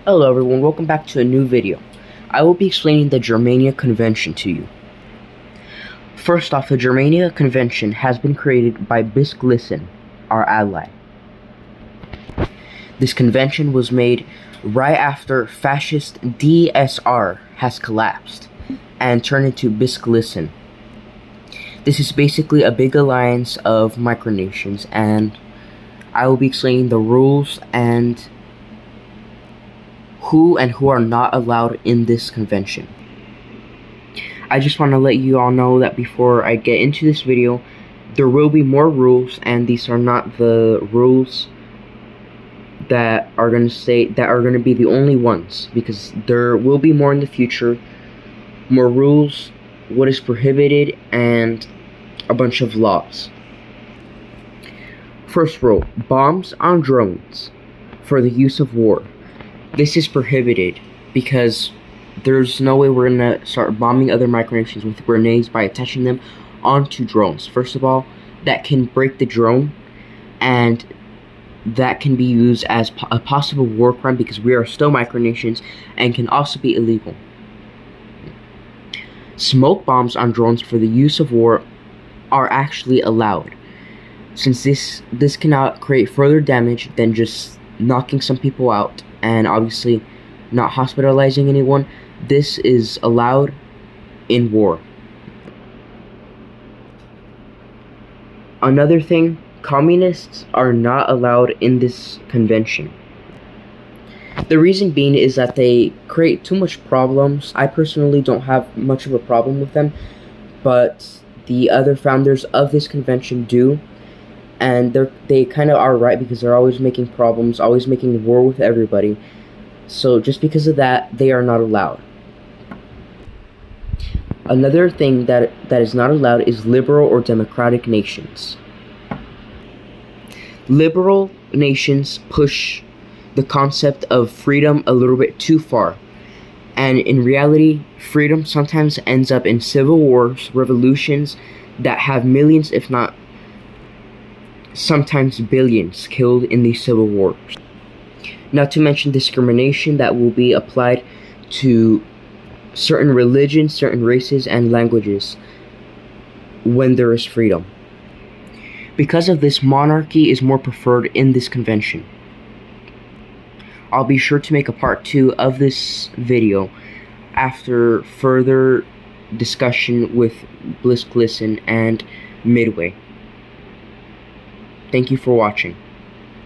Hello everyone, welcome back to a new video. I will be explaining the Germania Convention to you. First off, the Germania Convention has been created by Bisklison, our ally. This convention was made right after fascist DSR has collapsed and turned into Bisklison. This is basically a big alliance of micronations, and I will be explaining the rules and who are not allowed in this convention. I just want to let you all know that before I get into this video, there will be more rules, and these are not the rules that are going to be the only ones, because there will be more in the future, more rules, what is prohibited, and a bunch of laws. First rule, bombs on drones for the use of war. This is prohibited because there's no way we're gonna start bombing other micronations with grenades by attaching them onto drones. First of all, that can break the drone, and that can be used as a possible war crime because we are still micronations, and can also be illegal. Smoke bombs on drones for the use of war are actually allowed, since this cannot create further damage than just knocking some people out and obviously not hospitalizing anyone. This is allowed in war. Another thing, communists are not allowed in this convention. The reason being is that they create too much problems. I personally don't have much of a problem with them, but the other founders of this convention do, and they kind of are right, because they're always making problems, always making war with everybody. So just because of that, they are not allowed. Another thing that is not allowed is liberal or democratic nations. Liberal nations push the concept of freedom a little bit too far, and in reality, freedom sometimes ends up in civil wars, revolutions that have millions, if not sometimes billions, killed in these civil wars. Not to mention discrimination that will be applied to certain religions, certain races, and languages when there is freedom. Because of this, monarchy is more preferred in this convention. I'll be sure to make a part 2 of this video after further discussion with Bisklison and Midway. Thank you for watching.